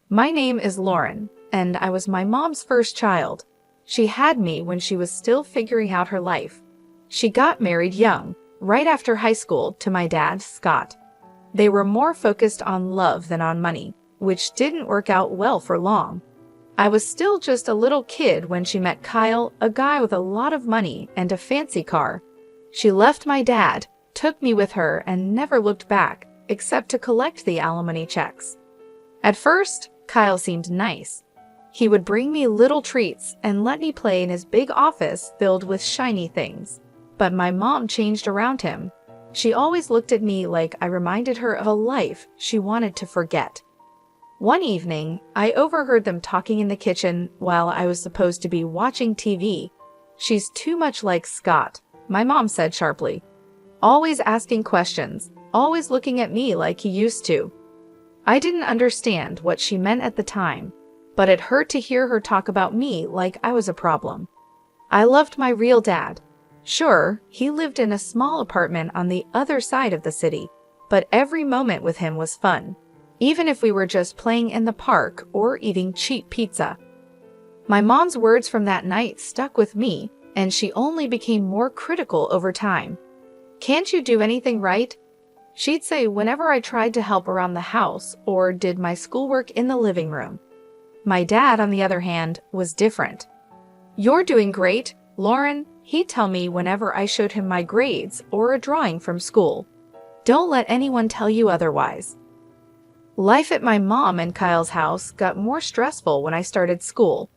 My name is Lauren, and I was my mom's first child. She had me when she was still figuring out her life. She got married young, right after high school, to my dad, Scott. They were more focused on love than on money, which didn't work out well for long. I was still just a little kid when she met Kyle, a guy with a lot of money and a fancy car. She left my dad, took me with her, and never looked back, except to collect the alimony checks. At first, Kyle seemed nice. He would bring me little treats and let me play in his big office filled with shiny things. But my mom changed around him. She always looked at me like I reminded her of a life she wanted to forget. One evening, I overheard them talking in the kitchen while I was supposed to be watching TV. "She's too much like Scott," my mom said sharply. "Always asking questions, always looking at me like he used to." I didn't understand what she meant at the time, but it hurt to hear her talk about me like I was a problem. I loved my real dad. Sure, he lived in a small apartment on the other side of the city, but every moment with him was fun, even if we were just playing in the park or eating cheap pizza. My mom's words from that night stuck with me, and she only became more critical over time. "Can't you do anything right?" She'd say whenever I tried to help around the house or did my schoolwork in the living room. My dad, on the other hand, was different. "You're doing great, Lauren," he'd tell me whenever I showed him my grades or a drawing from school. "Don't let anyone tell you otherwise." Life at my mom and Kyle's house got more stressful when I started school.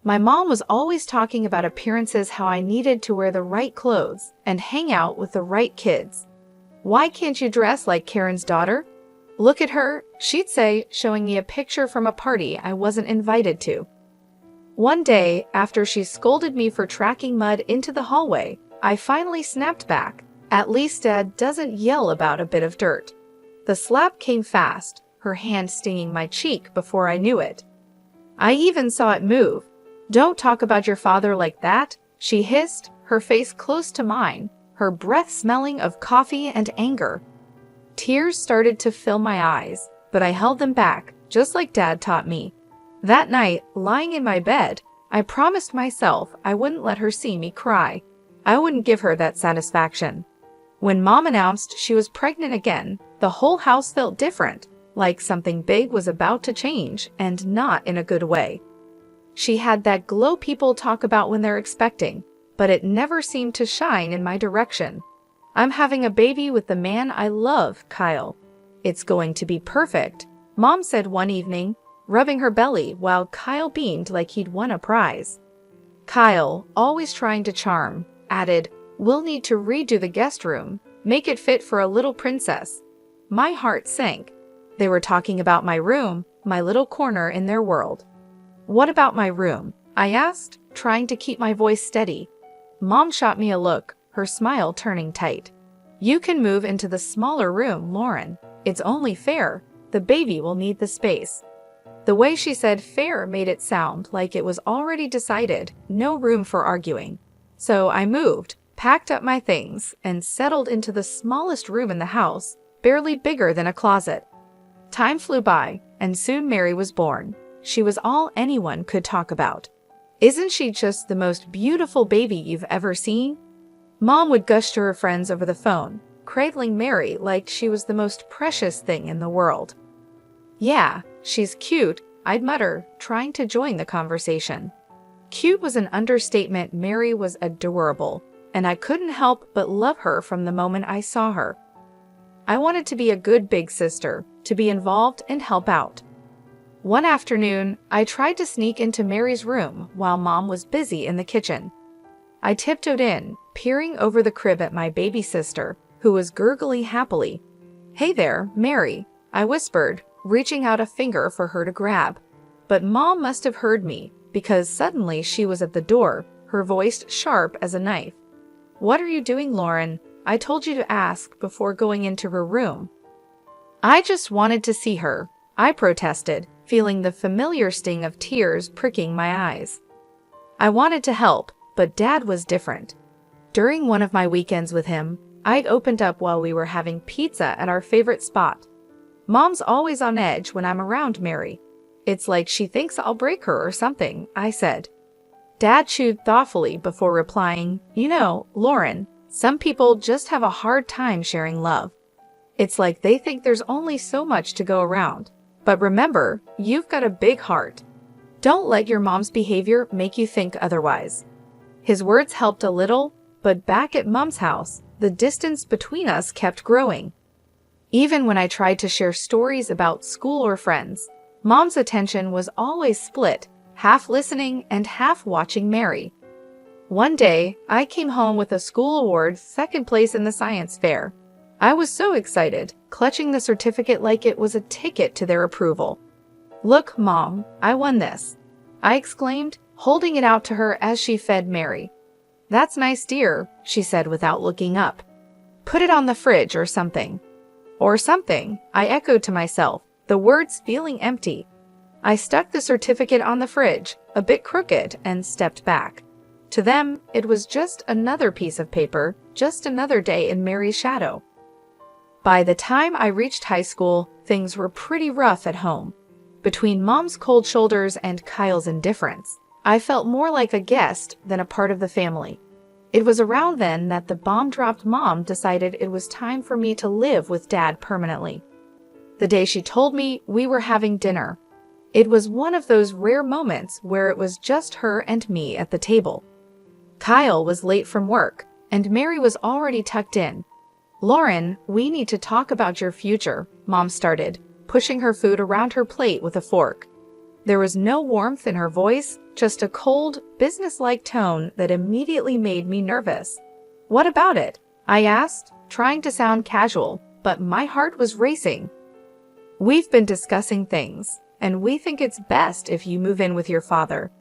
My mom was always talking about appearances, how I needed to wear the right clothes and hang out with the right kids. "Why can't you dress like Karen's daughter? Look at her," she'd say, showing me a picture from a party I wasn't invited to. One day, after she scolded me for tracking mud into the hallway, I finally snapped back. At least Dad doesn't yell about a bit of dirt. The slap came fast, her hand stinging my cheek before I knew it. I even saw it move. "Don't talk about your father like that," she hissed, her face close to mine, her breath smelling of coffee and anger. Tears started to fill my eyes, but I held them back, just like Dad taught me. That night, lying in my bed, I promised myself I wouldn't let her see me cry. I wouldn't give her that satisfaction. When Mom announced she was pregnant again, the whole house felt different, like something big was about to change, and not in a good way. She had that glow people talk about when they're expecting, but it never seemed to shine in my direction. "I'm having a baby with the man I love, Kyle. It's going to be perfect," Mom said one evening, rubbing her belly while Kyle beamed like he'd won a prize. Kyle, always trying to charm, added, "We'll need to redo the guest room, make it fit for a little princess." My heart sank. They were talking about my room, my little corner in their world. "What about my room?" I asked, trying to keep my voice steady. Mom shot me a look, her smile turning tight. "You can move into the smaller room, Lauren. It's only fair. The baby will need the space." The way she said fair made it sound like it was already decided, no room for arguing. So I moved, packed up my things, and settled into the smallest room in the house, barely bigger than a closet. Time flew by, and soon Mary was born. She was all anyone could talk about. "Isn't she just the most beautiful baby you've ever seen?" Mom would gush to her friends over the phone, cradling Mary like she was the most precious thing in the world. "Yeah, she's cute," I'd mutter, trying to join the conversation. Cute was an understatement. Mary was adorable, and I couldn't help but love her from the moment I saw her. I wanted to be a good big sister, to be involved and help out. One afternoon, I tried to sneak into Mary's room while Mom was busy in the kitchen. I tiptoed in, peering over the crib at my baby sister, who was gurgling happily. "Hey there, Mary," I whispered, reaching out a finger for her to grab. But Mom must have heard me, because suddenly she was at the door, her voice sharp as a knife. "What are you doing, Lauren? I told you to ask before going into her room." "I just wanted to see her," I protested, feeling the familiar sting of tears pricking my eyes. I wanted to help, but Dad was different. During one of my weekends with him, I'd opened up while we were having pizza at our favorite spot. Mom's always on edge when I'm around Mary. It's like she thinks I'll break her or something, I said. Dad chewed thoughtfully before replying, You know, Lauren, some people just have a hard time sharing love. It's like they think there's only so much to go around. But remember, you've got a big heart. Don't let your mom's behavior make you think otherwise. His words helped a little, but back at Mom's house, the distance between us kept growing. Even when I tried to share stories about school or friends, Mom's attention was always split, half listening and half watching Mary. One day, I came home with a school award, second place in the science fair. I was so excited, clutching the certificate like it was a ticket to their approval. Look, Mom, I won this, I exclaimed, holding it out to her as she fed Mary. That's nice, dear, she said without looking up. Put it on the fridge or something. Or something, I echoed to myself, the words feeling empty. I stuck the certificate on the fridge, a bit crooked, and stepped back. To them, it was just another piece of paper, just another day in Mary's shadow. By the time I reached high school, things were pretty rough at home. Between Mom's cold shoulders and Kyle's indifference, I felt more like a guest than a part of the family. It was around then that the bomb-dropped Mom decided it was time for me to live with Dad permanently. The day she told me we were having dinner, it was one of those rare moments where it was just her and me at the table. Kyle was late from work, and Mary was already tucked in. Lauren, we need to talk about your future, Mom started, pushing her food around her plate with a fork. There was no warmth in her voice, just a cold, businesslike tone that immediately made me nervous. What about it? I asked, trying to sound casual, but my heart was racing. We've been discussing things, and we think it's best if you move in with your father.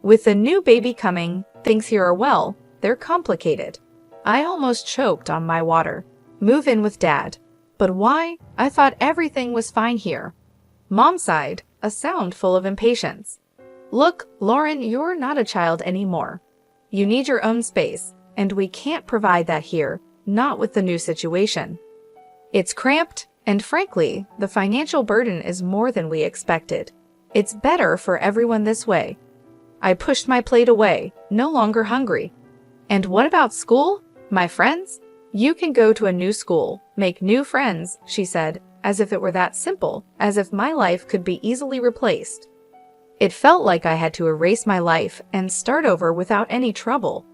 With the new baby coming, things here are well, they're complicated. I almost choked on my water. Move in with Dad. But why? I thought everything was fine here. Mom sighed, a sound full of impatience. Look, Lauren, you're not a child anymore. You need your own space, and we can't provide that here, not with the new situation. It's cramped, and frankly, the financial burden is more than we expected. It's better for everyone this way. I pushed my plate away, no longer hungry. And what about school? My friends? You can go to a new school, make new friends, she said, as if it were that simple, as if my life could be easily replaced. It felt like I had to erase my life and start over without any trouble.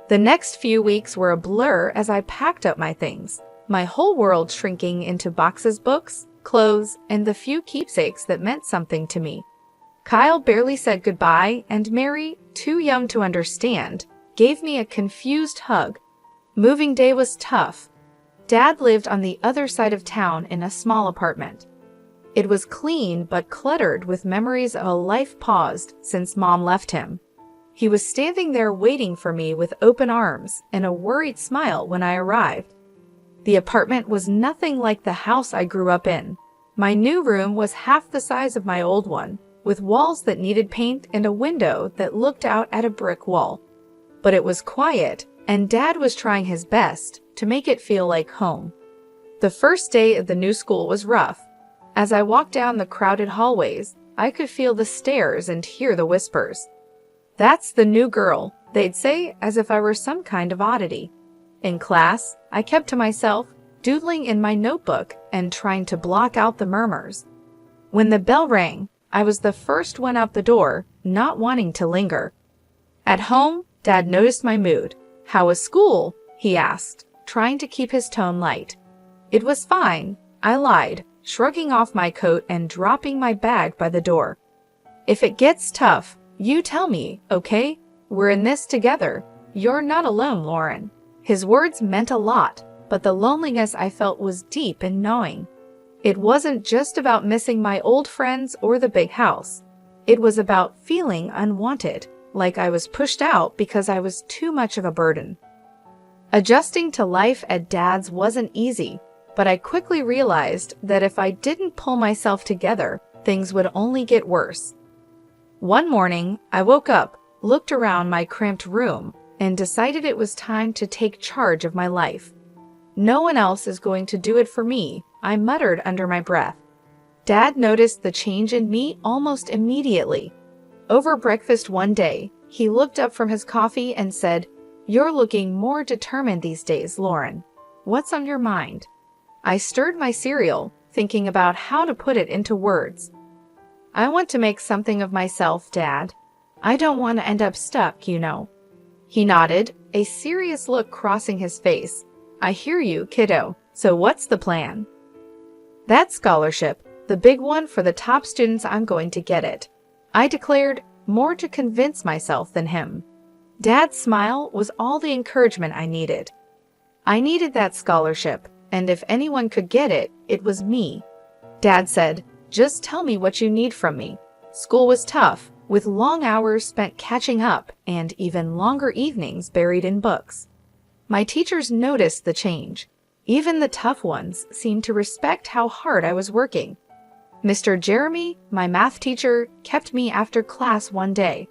The next few weeks were a blur as I packed up my things, my whole world shrinking into boxes, books, clothes, and the few keepsakes that meant something to me. Kyle barely said goodbye, and Mary, too young to understand, gave me a confused hug. Moving day was tough. Dad lived on the other side of town in a small apartment. It was clean but cluttered with memories of a life paused since Mom left him. He was standing there waiting for me with open arms and a worried smile when I arrived. The apartment was nothing like the house I grew up in. My new room was half the size of my old one, with walls that needed paint and a window that looked out at a brick wall. But it was quiet, and Dad was trying his best to make it feel like home. The first day of the new school was rough. As I walked down the crowded hallways, I could feel the stares and hear the whispers. That's the new girl, they'd say, as if I were some kind of oddity. In class, I kept to myself, doodling in my notebook and trying to block out the murmurs. When the bell rang, I was the first one out the door, not wanting to linger. At home, Dad noticed my mood. How was school? He asked, trying to keep his tone light. It was fine, I lied, shrugging off my coat and dropping my bag by the door. If it gets tough, you tell me, okay? We're in this together. You're not alone, Lauren. His words meant a lot, but the loneliness I felt was deep and gnawing. It wasn't just about missing my old friends or the big house. It was about feeling unwanted, like I was pushed out because I was too much of a burden. Adjusting to life at Dad's wasn't easy, but I quickly realized that if I didn't pull myself together, things would only get worse. One morning, I woke up, looked around my cramped room, and decided it was time to take charge of my life. No one else is going to do it for me, I muttered under my breath. Dad noticed the change in me almost immediately. Over breakfast one day, he looked up from his coffee and said, "You're looking more determined these days, Lauren. What's on your mind?" I stirred my cereal, thinking about how to put it into words. "I want to make something of myself, Dad. I don't want to end up stuck, you know." He nodded, a serious look crossing his face. "I hear you, kiddo. So what's the plan?" "That scholarship, the big one for the top students, I'm going to get it," I declared, more to convince myself than him. Dad's smile was all the encouragement I needed. I needed that scholarship, and if anyone could get it, it was me. Dad said, "Just tell me what you need from me." School was tough, with long hours spent catching up and even longer evenings buried in books. My teachers noticed the change. Even the tough ones seemed to respect how hard I was working. Mr. Jeremy, my math teacher, kept me after class one day.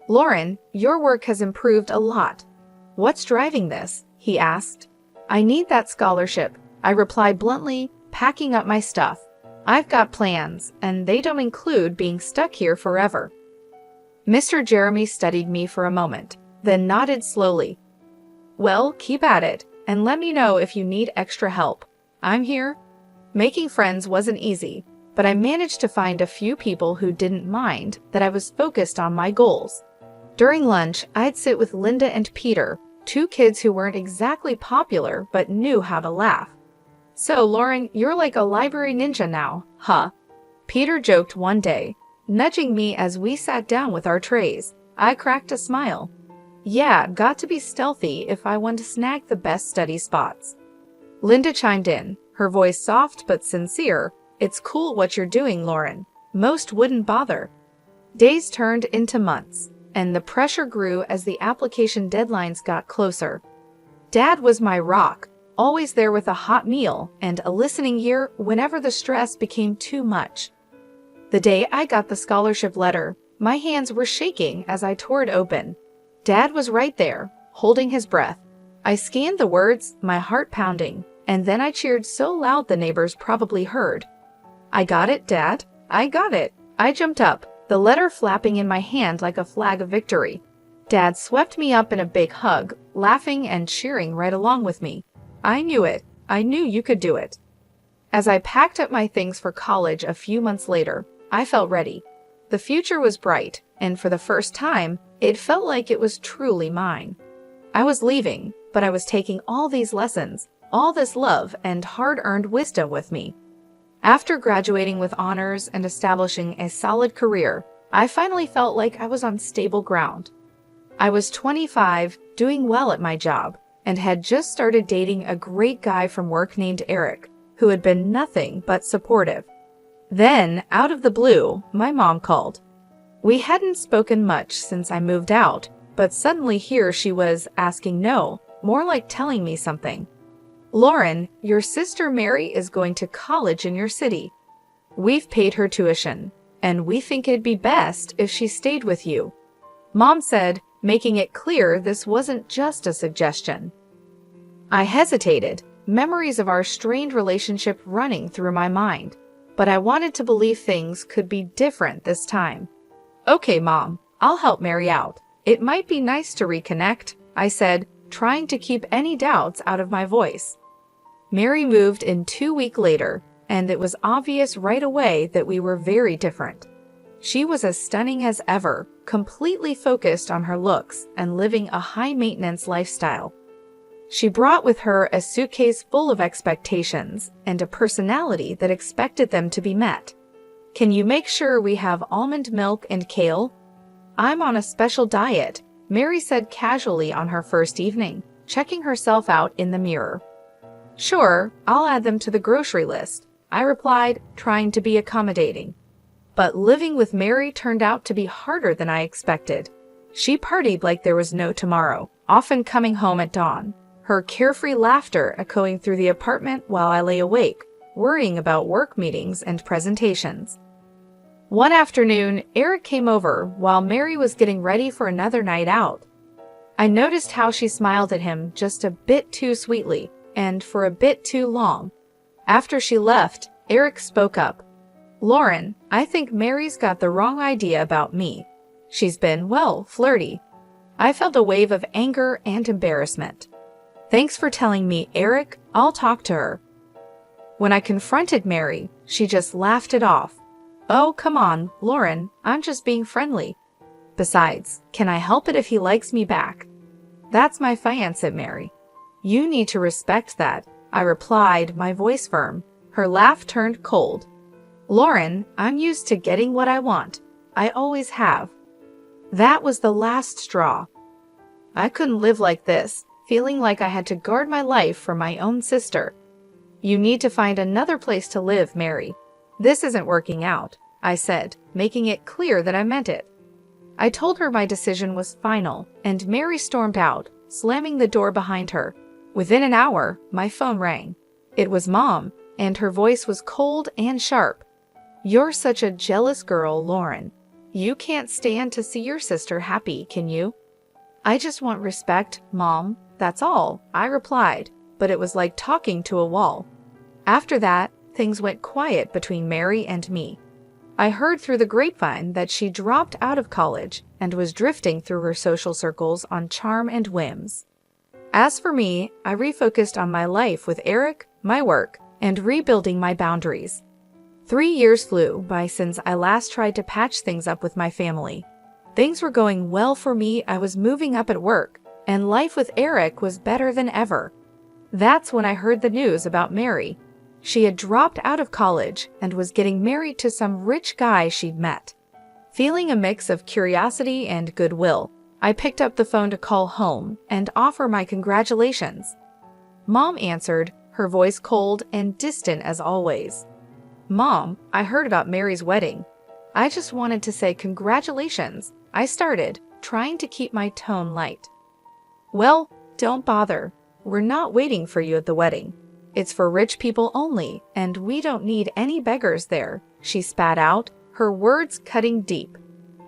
"Lauren, your work has improved a lot. What's driving this?" he asked. "I need that scholarship," I replied bluntly, packing up my stuff. "I've got plans, and they don't include being stuck here forever." Mr. Jeremy studied me for a moment, then nodded slowly. "Well, keep at it, and let me know if you need extra help. I'm here." Making friends wasn't easy, but I managed to find a few people who didn't mind that I was focused on my goals. During lunch, I'd sit with Linda and Peter, two kids who weren't exactly popular but knew how to laugh. "So, Lauren, you're like a library ninja now, huh?" Peter joked one day, nudging me as we sat down with our trays. I cracked a smile. "Yeah, got to be stealthy if I want to snag the best study spots." Linda chimed in, her voice soft but sincere. "It's cool what you're doing, Lauren. Most wouldn't bother." Days turned into months, and the pressure grew as the application deadlines got closer. Dad was my rock, always there with a hot meal and a listening ear whenever the stress became too much. The day I got the scholarship letter, my hands were shaking as I tore it open. Dad was right there, holding his breath. I scanned the words, my heart pounding, and then I cheered so loud the neighbors probably heard. "I got it, Dad. I got it." I jumped up, the letter flapping in my hand like a flag of victory. Dad swept me up in a big hug, laughing and cheering right along with me. "I knew it. I knew you could do it." As I packed up my things for college a few months later, I felt ready. The future was bright, and for the first time, it felt like it was truly mine. I was leaving, but I was taking all these lessons, all this love and hard-earned wisdom with me. After graduating with honors and establishing a solid career, I finally felt like I was on stable ground. I was 25, doing well at my job, and had just started dating a great guy from work named Eric, who had been nothing but supportive. Then, out of the blue, my mom called. We hadn't spoken much since I moved out, but suddenly here she was asking no, more like telling me something. "Lauren, your sister Mary is going to college in your city. We've paid her tuition, and we think it'd be best if she stayed with you," Mom said, making it clear this wasn't just a suggestion. I hesitated, memories of our strained relationship running through my mind, but I wanted to believe things could be different this time. "Okay, Mom, I'll help Mary out. It might be nice to reconnect," I said, trying to keep any doubts out of my voice. Mary moved in 2 weeks later, and it was obvious right away that we were very different. She was as stunning as ever, completely focused on her looks and living a high-maintenance lifestyle. She brought with her a suitcase full of expectations and a personality that expected them to be met. "Can you make sure we have almond milk and kale?" "I'm on a special diet," Mary said casually on her first evening, checking herself out in the mirror. "Sure, I'll add them to the grocery list," I replied, trying to be accommodating. But living with Mary turned out to be harder than I expected. She partied like there was no tomorrow, often coming home at dawn, her carefree laughter echoing through the apartment while I lay awake, worrying about work meetings and presentations. One afternoon, Eric came over while Mary was getting ready for another night out. I noticed how she smiled at him just a bit too sweetly, and for a bit too long. After she left, Eric spoke up. Lauren, I think Mary's got the wrong idea about me. She's been, well, flirty. I felt a wave of anger and embarrassment. Thanks for telling me, Eric. I'll talk to her. When I confronted Mary, she just laughed it off. Oh, come on, Lauren, I'm just being friendly. Besides, can I help it if he likes me back? That's my fiancé, Mary. You need to respect that, I replied, my voice firm. Her laugh turned cold. Lauren, I'm used to getting what I want. I always have. That was the last straw. I couldn't live like this, feeling like I had to guard my life from my own sister. You need to find another place to live, Mary. This isn't working out, I said, making it clear that I meant it. I told her my decision was final, and Mary stormed out, slamming the door behind her. Within an hour, my phone rang. It was Mom, and her voice was cold and sharp. You're such a jealous girl, Lauren. You can't stand to see your sister happy, can you? I just want respect, Mom, that's all, I replied, but it was like talking to a wall. After that, things went quiet between Mary and me. I heard through the grapevine that she dropped out of college and was drifting through her social circles on charm and whims. As for me, I refocused on my life with Eric, my work, and rebuilding my boundaries. 3 years flew by since I last tried to patch things up with my family. Things were going well for me, I was moving up at work, and life with Eric was better than ever. That's when I heard the news about Mary. She had dropped out of college and was getting married to some rich guy she'd met. Feeling a mix of curiosity and goodwill, I picked up the phone to call home and offer my congratulations. Mom answered, her voice cold and distant as always. Mom, I heard about Mary's wedding. I just wanted to say congratulations, I started, trying to keep my tone light. Well, don't bother. We're not waiting for you at the wedding. It's for rich people only, and we don't need any beggars there, she spat out, her words cutting deep.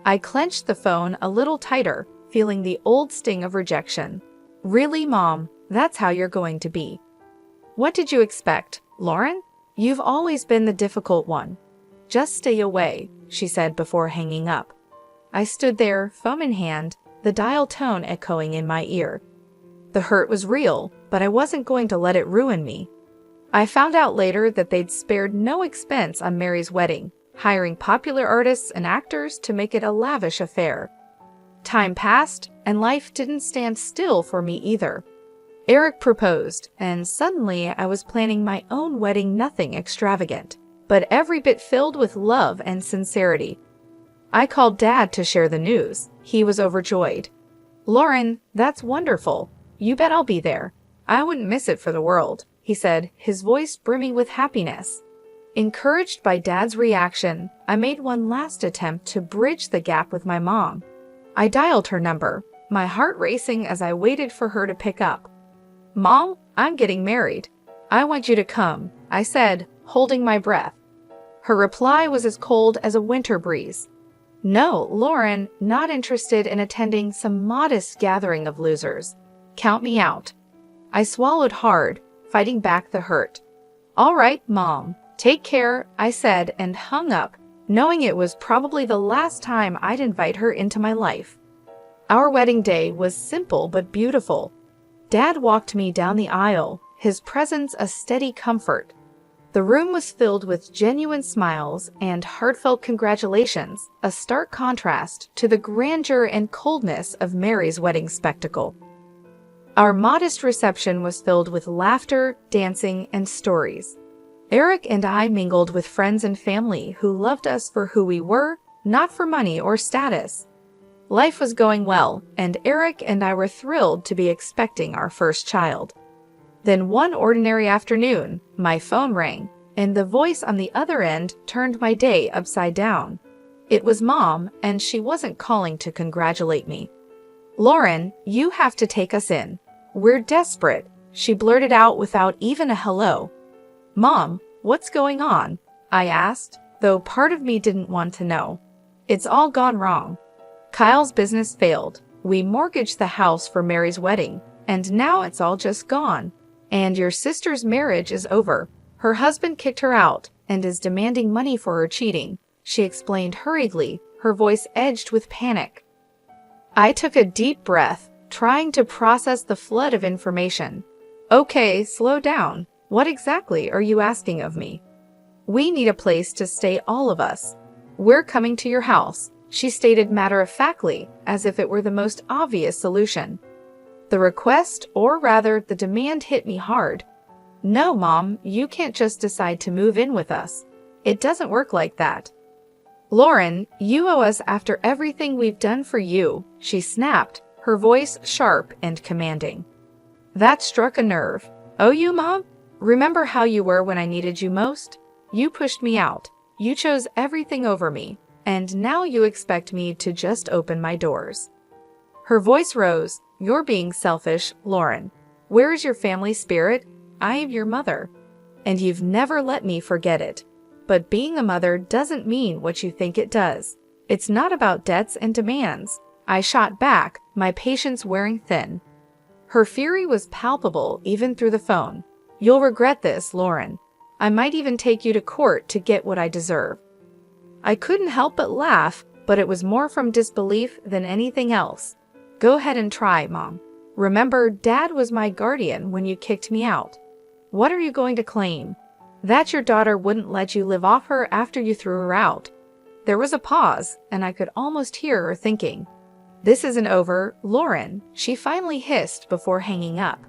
I clenched the phone a little tighter, feeling the old sting of rejection. Really, Mom, that's how you're going to be. What did you expect, Lauren? You've always been the difficult one. Just stay away, she said before hanging up. I stood there, phone in hand, the dial tone echoing in my ear. The hurt was real, but I wasn't going to let it ruin me. I found out later that they'd spared no expense on Mary's wedding, hiring popular artists and actors to make it a lavish affair. Time passed, and life didn't stand still for me either. Eric proposed, and suddenly I was planning my own wedding, nothing extravagant, but every bit filled with love and sincerity. I called Dad to share the news. He was overjoyed. Lauren, that's wonderful. You bet I'll be there. I wouldn't miss it for the world, he said, his voice brimming with happiness. Encouraged by Dad's reaction, I made one last attempt to bridge the gap with my mom. I dialed her number, my heart racing as I waited for her to pick up. Mom, I'm getting married. I want you to come, I said, holding my breath. Her reply was as cold as a winter breeze. No, Lauren, not interested in attending some modest gathering of losers. Count me out. I swallowed hard, fighting back the hurt. All right, Mom, take care, I said and hung up, knowing it was probably the last time I'd invite her into my life. Our wedding day was simple but beautiful. Dad walked me down the aisle, his presence a steady comfort. The room was filled with genuine smiles and heartfelt congratulations, a stark contrast to the grandeur and coldness of Mary's wedding spectacle. Our modest reception was filled with laughter, dancing, and stories. Eric and I mingled with friends and family who loved us for who we were, not for money or status. Life was going well, and Eric and I were thrilled to be expecting our first child. Then one ordinary afternoon, my phone rang, and the voice on the other end turned my day upside down. It was Mom, and she wasn't calling to congratulate me. Lauren, you have to take us in. We're desperate, she blurted out without even a hello. Mom, what's going on? I asked, though part of me didn't want to know. It's all gone wrong. Kyle's business failed. We mortgaged the house for Mary's wedding, and now it's all just gone. And your sister's marriage is over. Her husband kicked her out, and is demanding money for her cheating," she explained hurriedly, her voice edged with panic. I took a deep breath, trying to process the flood of information. "Okay, slow down. What exactly are you asking of me?" "We need a place to stay, all of us. We're coming to your house," she stated matter-of-factly, as if it were the most obvious solution. The request, or rather the demand, hit me hard. "No, Mom, you can't just decide to move in with us. It doesn't work like that." "Lauren, you owe us after everything we've done for you," she snapped, her voice sharp and commanding. That struck a nerve. "Oh, you, Mom? Remember how you were when I needed you most? You pushed me out. You chose everything over me. And now you expect me to just open my doors." Her voice rose. "You're being selfish, Lauren. Where is your family spirit? I am your mother. And you've never let me forget it. But being a mother doesn't mean what you think it does. It's not about debts and demands," I shot back, my patience wearing thin. Her fury was palpable even through the phone. "You'll regret this, Lauren. I might even take you to court to get what I deserve." I couldn't help but laugh, but it was more from disbelief than anything else. "Go ahead and try, Mom. Remember, Dad was my guardian when you kicked me out. What are you going to claim? That your daughter wouldn't let you live off her after you threw her out?" There was a pause, and I could almost hear her thinking. "This isn't over, Lauren," she finally hissed before hanging up.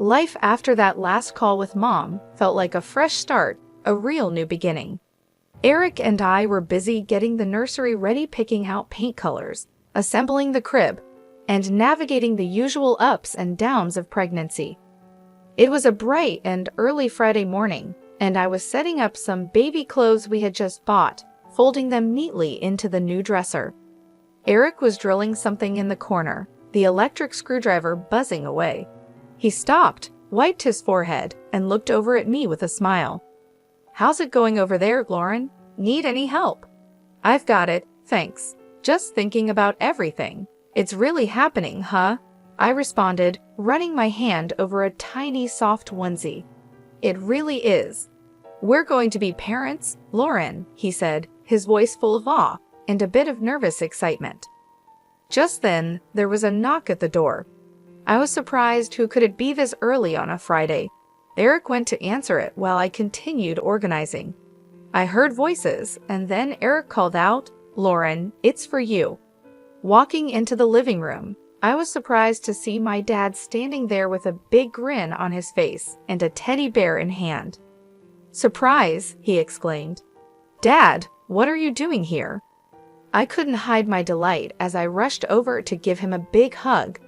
Life after that last call with Mom felt like a fresh start, a real new beginning. Eric and I were busy getting the nursery ready, picking out paint colors, assembling the crib, and navigating the usual ups and downs of pregnancy. It was a bright and early Friday morning, and I was setting up some baby clothes we had just bought, folding them neatly into the new dresser. Eric was drilling something in the corner, the electric screwdriver buzzing away. He stopped, wiped his forehead, and looked over at me with a smile. "How's it going over there, Lauren? Need any help?" "I've got it, thanks. Just thinking about everything. It's really happening, huh?" I responded, running my hand over a tiny soft onesie. "It really is. We're going to be parents, Lauren," he said, his voice full of awe and a bit of nervous excitement. Just then, there was a knock at the door. I was surprised. Who could it be this early on a Friday? Eric went to answer it while I continued organizing. I heard voices, and then Eric called out, "Lauren, it's for you." Walking into the living room, I was surprised to see my dad standing there with a big grin on his face and a teddy bear in hand. "Surprise!" he exclaimed. "Dad, what are you doing here?" I couldn't hide my delight as I rushed over to give him a big hug.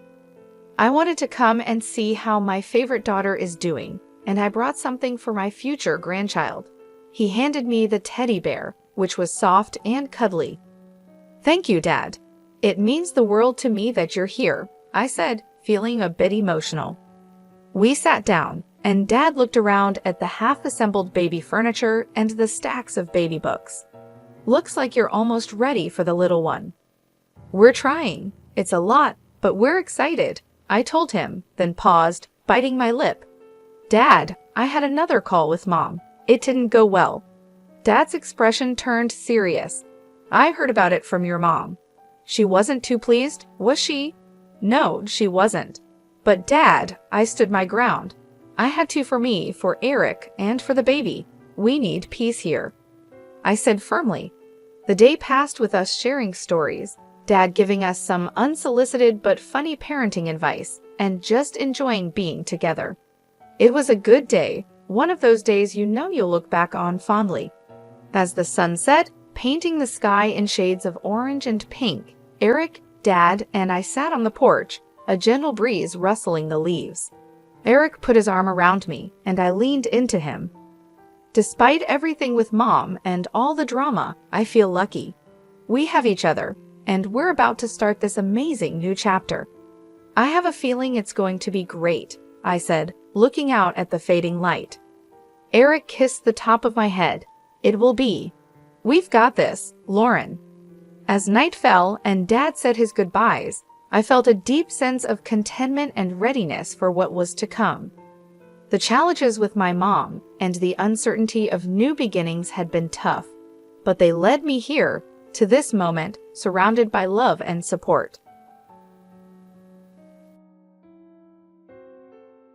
"I wanted to come and see how my favorite daughter is doing, and I brought something for my future grandchild." He handed me the teddy bear, which was soft and cuddly. "Thank you, Dad. It means the world to me that you're here," I said, feeling a bit emotional. We sat down, and Dad looked around at the half-assembled baby furniture and the stacks of baby books. "Looks like you're almost ready for the little one." "We're trying. It's a lot, but we're excited," I told him, then paused, biting my lip. "Dad, I had another call with Mom. It didn't go well." Dad's expression turned serious. "I heard about it from your mom. She wasn't too pleased, was she?" "No, she wasn't. But Dad," I stood my ground. "I had to for me, for Eric, and for the baby. We need peace here," I said firmly. The day passed with us sharing stories, Dad giving us some unsolicited but funny parenting advice, and just enjoying being together. It was a good day, one of those days you know you'll look back on fondly. As the sun set, painting the sky in shades of orange and pink, Eric, Dad, and I sat on the porch, a gentle breeze rustling the leaves. Eric put his arm around me, and I leaned into him. Despite everything with Mom and all the drama, I feel lucky. We have each other, and we're about to start this amazing new chapter. "I have a feeling it's going to be great," I said, looking out at the fading light. Eric kissed the top of my head. "It will be. We've got this, Lauren." As night fell and Dad said his goodbyes, I felt a deep sense of contentment and readiness for what was to come. The challenges with my mom and the uncertainty of new beginnings had been tough, but they led me here, to this moment, surrounded by love and support.